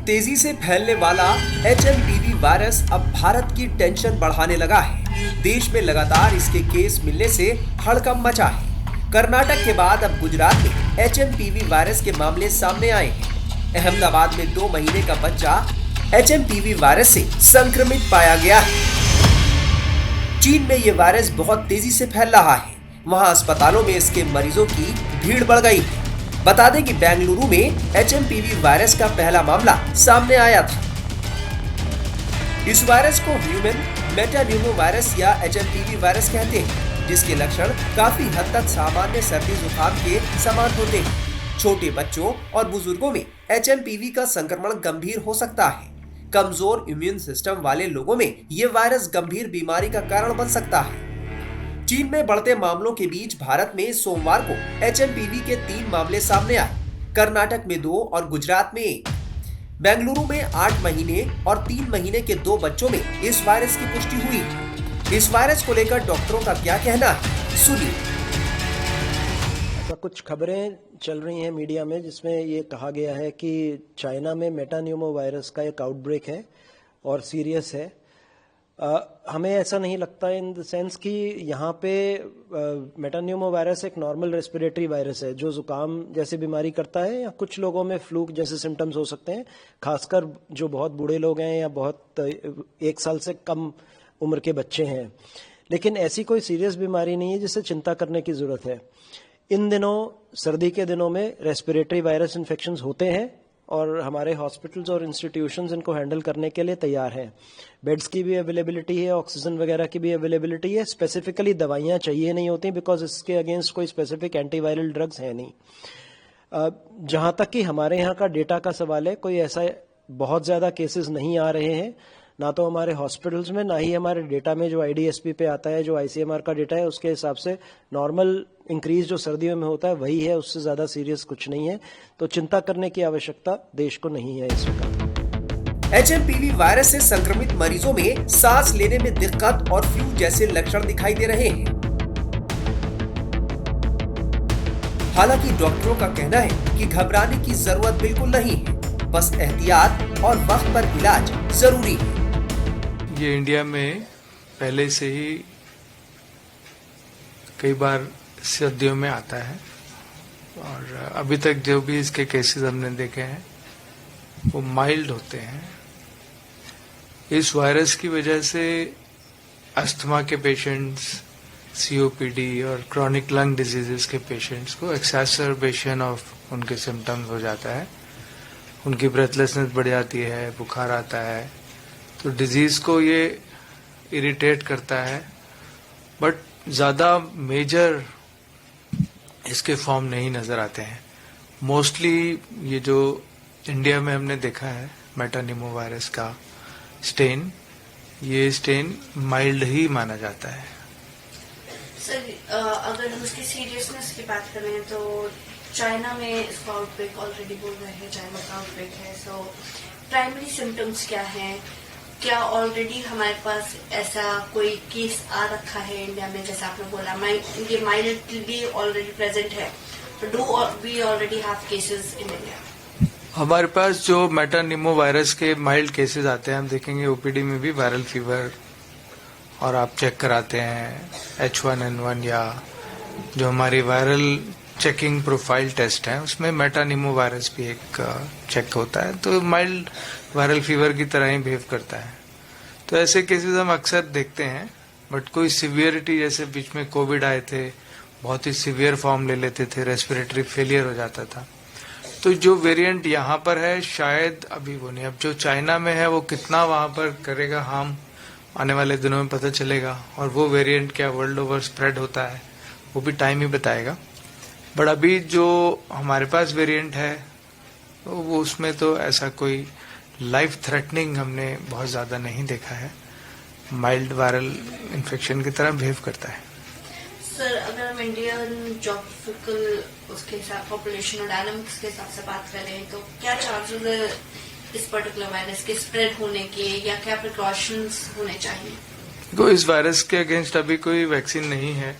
तेजी से फैलने वाला HMPV वायरस अब भारत की टेंशन बढ़ाने लगा है। देश में लगातार इसके केस मिलने से हड़कंप मचा है। कर्नाटक के बाद अब गुजरात में HMPV वायरस के मामले सामने आए हैं। अहमदाबाद में 2 महीने का बच्चा HMPV वायरस से संक्रमित पाया गया है। चीन में यह वायरस बहुत तेजी से फैल रहा है। वहां अस्पतालों में इसके मरीजों की भीड़ बढ़ गई है। बता दें कि बेंगलुरु में HMPV वायरस का पहला मामला सामने आया था। इस वायरस को ह्यूमन मेटान्यूमोवायरस या HMPV वायरस कहते हैं, जिसके लक्षण काफी हद तक सामान्य सर्दी जुकाम के समान होते हैं। छोटे बच्चों और बुजुर्गों में HMPV का संक्रमण गंभीर हो सकता है। कमजोर इम्यून सिस्टम वाले लोगों में यह वायरस गंभीर बीमारी का कारण बन सकता है। चीन में बढ़ते मामलों के बीच भारत में सोमवार को HMPV के 3 मामले सामने आए। कर्नाटक में 2 और गुजरात में 1। बेंगलुरु में 8 महीने और 3 महीने के 2 बच्चों में इस वायरस की पुष्टि हुई। इस वायरस को लेकर डॉक्टरों का क्या कहना है, सुनिए। ऐसा कुछ खबरें चल रही हैं मीडिया में जिसमें ये कहा गया है कि चाइना में मेटान्यूमो वायरस का एक आउटब्रेक है और सीरियस है। हमें ऐसा नहीं लगता इन द सेंस कि यहाँ पे मेटान्यूमो वायरस एक नॉर्मल रेस्पिरेटरी वायरस है जो जुकाम जैसी बीमारी करता है, या कुछ लोगों में फ्लू जैसे सिम्टम्स हो सकते हैं, खासकर जो बहुत बूढ़े लोग हैं या बहुत 1 साल से कम उम्र के बच्चे हैं। लेकिन ऐसी कोई सीरियस बीमारी नहीं है जिससे चिंता करने की जरूरत है। इन दिनों सर्दी के दिनों में रेस्पिरेटरी वायरस इन्फेक्शंस होते हैं और हमारे हॉस्पिटल्स और इंस्टीट्यूशंस इनको हैंडल करने के लिए तैयार हैं। बेड्स की भी अवेलेबिलिटी है, ऑक्सीजन वगैरह की भी अवेलेबिलिटी है। स्पेसिफिकली दवाइयाँ चाहिए नहीं होती बिकॉज इसके अगेंस्ट कोई स्पेसिफिक एंटीवायरल ड्रग्स है नहीं। जहाँ तक कि हमारे यहाँ का डेटा का सवाल है, कोई ऐसा बहुत ज़्यादा केसेस नहीं आ रहे हैं, ना तो हमारे हॉस्पिटल्स में, ना ही हमारे डेटा में जो IDSP पे आता है, जो ICMR का डेटा है, उसके हिसाब से नॉर्मल इंक्रीज जो सर्दियों में होता है वही है, उससे ज़्यादा सीरियस कुछ नहीं है। तो चिंता करने की आवश्यकता देश को नहीं है इस वक्त। HMPV वायरस से संक्रमित मरीजों में सांस लेने में दिक्कत और फ्लू जैसे लक्षण दिखाई दे रहे हैं। हालांकि डॉक्टरों का कहना है कि घबराने की जरूरत बिल्कुल नहीं है, बस एहतियात और वक्त पर इलाज जरूरी है। ये इंडिया में पहले से ही कई बार सर्दियों में आता है और अभी तक जो भी इसके केसेस हमने देखे हैं वो माइल्ड होते हैं। इस वायरस की वजह से अस्थमा के पेशेंट्स, COPD और क्रॉनिक लंग डिजीजेस के पेशेंट्स को एक्सैसरबेशन ऑफ उनके सिम्टम्स हो जाता है। उनकी ब्रेथलेसनेस बढ़ जाती है, बुखार आता है। तो डिजीज को ये इरिटेट करता है, बट ज़्यादा मेजर इसके फॉर्म नहीं नज़र आते हैं। मोस्टली ये जो इंडिया में हमने देखा है मेटान्यूमो वायरस का स्टेन, ये स्टेन माइल्ड ही माना जाता है। सर, अगर हम उसकी सीरियसनेस की बात करें तो चाइना में इसका आउटब्रेक ऑलरेडी बोल रहे हैं, चाइना का आउटब्रेक है। सो प्राइमरी सिम्टम्स क्या हैं? क्या ऑलरेडी हमारे पास ऐसा कोई केस आ रखा है इंडिया में? जैसे आपने बोला ये माइल्डली ऑलरेडी प्रेजेंट है, do we already have cases in India? हमारे पास जो मेटान्यूमो वायरस के माइल्ड केसेस आते हैं, हम देखेंगे OPD में भी वायरल फीवर, और आप चेक कराते हैं H1N1 या जो हमारी वायरल चेकिंग प्रोफाइल टेस्ट है उसमें मेटान्यूमो वायरस भी एक चेक होता है, तो माइल्ड वायरल फीवर की तरह ही बिहेव करता है। तो ऐसे केसेस हम अक्सर देखते हैं, बट कोई सिवियरिटी, जैसे बीच में कोविड आए थे, बहुत ही सिवियर फॉर्म ले लेते थे, रेस्पिरेटरी फेलियर हो जाता था। तो जो वेरिएंट यहाँ पर है शायद अभी वो नहीं। अब जो चाइना में है वो कितना वहाँ पर करेगा हार्म, आने वाले दिनों में पता चलेगा, और वो वेरिएंट क्या वर्ल्ड ओवर स्प्रेड होता है वो भी टाइम ही बताएगा। बट अभी जो हमारे पास वेरिएंट है वो उसमें तो ऐसा कोई लाइफ थ्रेटनिंग हमने बहुत ज़्यादा नहीं देखा है, माइल्ड वायरल इन्फेक्शन की तरह बिहेव करता है। सर, अगर हम इंडियन जोग्राफिकल उसके हिसाब, पॉपुलेशन और डायनामिक्स के हिसाब से बात करें तो क्या चांसेस है इस पर्टिकुलर वायरस के स्प्रेड होने के, या क्या प्रिकॉशंस होने चाहिए? देखो, इस वायरस के अगेंस्ट अभी कोई वैक्सीन नहीं है,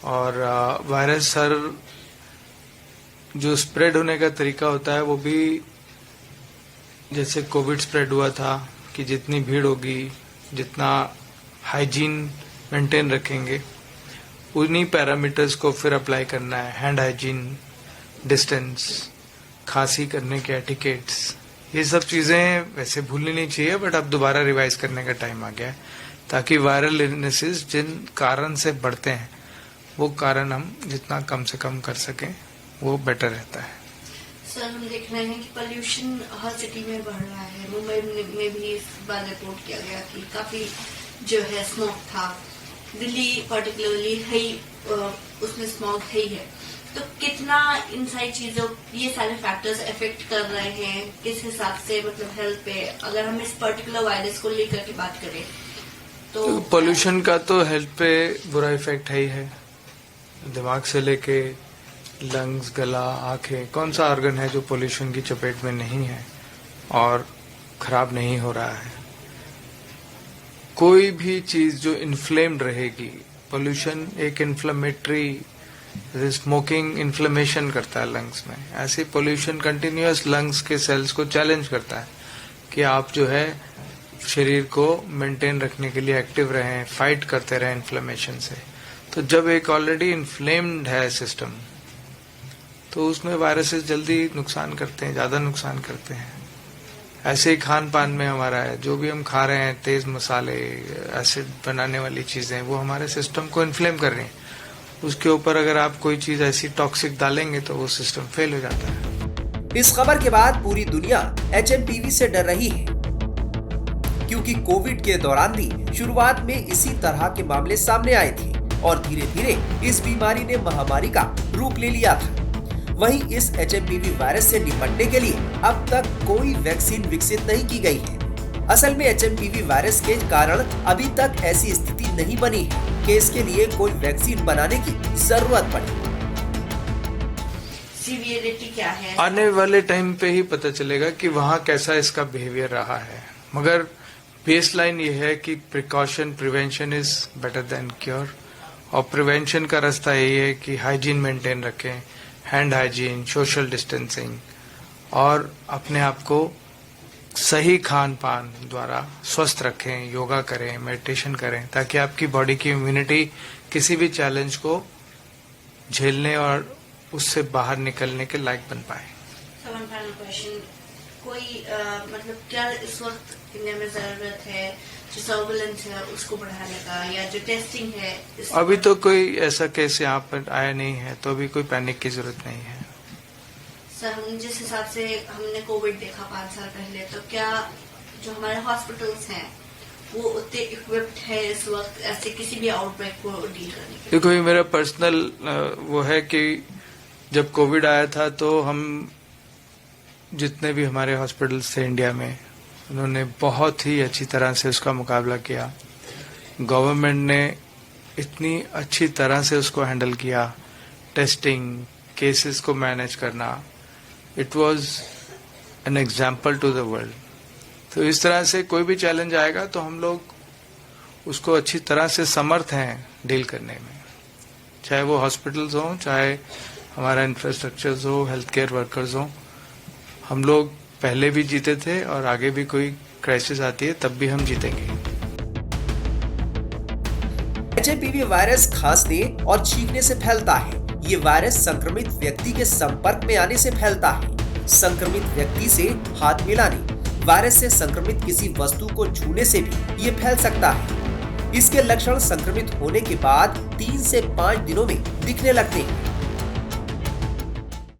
और वायरस हर जो स्प्रेड होने का तरीका होता है वो भी जैसे कोविड स्प्रेड हुआ था कि जितनी भीड़ होगी, जितना हाइजीन मेंटेन रखेंगे, उन्हीं पैरामीटर्स को फिर अप्लाई करना है। हैंड हाइजीन, डिस्टेंस, खांसी करने के एटिकेट्स, ये सब चीज़ें वैसे भूलनी नहीं चाहिए, बट अब दोबारा रिवाइज करने का टाइम आ गया है, ताकि वायरल इलनेसेस जिन कारण से बढ़ते हैं वो कारण हम जितना कम से कम कर सकें वो बेटर रहता है। सर, हम देख रहे हैं कि पोल्यूशन हर सिटी में बढ़ रहा है। मुंबई में भी इस बार रिपोर्ट किया गया कि काफी जो है स्मॉग था। दिल्ली पर्टिकुलरली है ही, उसमें स्मॉग है ही है। तो कितना इन सारी चीजों, ये सारे फैक्टर्स इफेक्ट कर रहे हैं, किस हिसाब से मतलब हेल्थ पे, अगर हम इस पर्टिकुलर वायरस को लेकर के बात करें तो पोल्यूशन का तो हेल्थ पे बुरा इफेक्ट है ही है। दिमाग से लेके लंग्स, गला, आंखें, कौन सा ऑर्गन है जो पोल्यूशन की चपेट में नहीं है और खराब नहीं हो रहा है? कोई भी चीज जो इन्फ्लेम्ड रहेगी, पोल्यूशन एक इन्फ्लेमेटरी, स्मोकिंग इन्फ्लेमेशन करता है लंग्स में, ऐसे पोल्यूशन कंटिन्यूअस लंग्स के सेल्स को चैलेंज करता है कि आप जो है शरीर को मेंटेन रखने के लिए एक्टिव रहें, फाइट करते रहें इन्फ्लेमेशन से। तो जब एक ऑलरेडी इन्फ्लेम्ड है सिस्टम, तो उसमें वायरसेस जल्दी नुकसान करते हैं, ज्यादा नुकसान करते हैं। ऐसे ही खान पान में हमारा है, जो भी हम खा रहे हैं, तेज मसाले, एसिड बनाने वाली चीजें, वो हमारे सिस्टम को इन्फ्लेम कर रही हैं। उसके ऊपर अगर आप कोई चीज ऐसी टॉक्सिक डालेंगे तो वो सिस्टम फेल हो जाता है। इस खबर के बाद पूरी दुनिया HMPV से डर रही है, क्योंकि कोविड के दौरान भी शुरुआत में इसी तरह के मामले सामने आए थे और धीरे धीरे इस बीमारी ने महामारी का रूप ले लिया था। वहीं इस HMPV वायरस से निपटने के लिए अब तक कोई वैक्सीन विकसित नहीं की गई है। असल में HMPV वायरस के कारण अभी तक ऐसी स्थिति नहीं बनी है कि इसके लिए कोई वैक्सीन बनाने की जरूरत पड़े। सीवियरिटी क्या है? आने वाले टाइम पे ही पता चलेगा कि वहाँ कैसा इसका बिहेवियर रहा है, मगर बेसलाइन ये है कि precaution, prevention is better than cure. और प्रिवेंशन का रास्ता यही है कि हाइजीन मेंटेन रखें, हैंड हाइजीन, सोशल डिस्टेंसिंग, और अपने आप को सही खान पान द्वारा स्वस्थ रखें, योगा करें, मेडिटेशन करें, ताकि आपकी बॉडी की इम्यूनिटी किसी भी चैलेंज को झेलने और उससे बाहर निकलने के लायक बन पाए। क्वेश्चन, कोई मतलब क्या इस वक्त इंडिया में जरूरत है जो सर्विलेंस है उसको बढ़ाने का, या जो टेस्टिंग है? अभी तो कोई ऐसा केस यहाँ पर आया नहीं है, तो अभी कोई पैनिक की जरूरत नहीं है। सर, हम जिस हिसाब से हमने कोविड देखा 5 साल पहले, तो क्या जो हमारे हॉस्पिटल्स हैं वो उतने इक्विप्ड है इस वक्त ऐसे किसी भी आउटब्रेक को डील करने के? देखो, ये मेरा पर्सनल वो है कि जब कोविड आया था तो हम जितने भी हमारे हॉस्पिटल्स थे इंडिया में, उन्होंने बहुत ही अच्छी तरह से उसका मुकाबला किया। गवर्नमेंट ने इतनी अच्छी तरह से उसको हैंडल किया, टेस्टिंग, केसेस को मैनेज करना, it was an example to the world. तो इस तरह से कोई भी चैलेंज आएगा तो हम लोग उसको अच्छी तरह से समर्थ हैं डील करने में, चाहे वो हॉस्पिटल्स हों, चाहे हमारा इंफ्रास्ट्रक्चर हो, हेल्थ केयर वर्कर्स हों। हम लोग पहले भी जीते थे और आगे भी कोई क्राइसिस आती है तब भी हम जीतेंगे। HMPV वायरस खांसने और छींकने से फैलता है। ये वायरस संक्रमित व्यक्ति के संपर्क में आने से फैलता है। संक्रमित व्यक्ति से हाथ मिलाने, वायरस से संक्रमित किसी वस्तु को छूने से भी ये फैल सकता है। इसके लक्षण संक्रमित होने के बाद 3 से 5 दिनों में दिखने लगते हैं।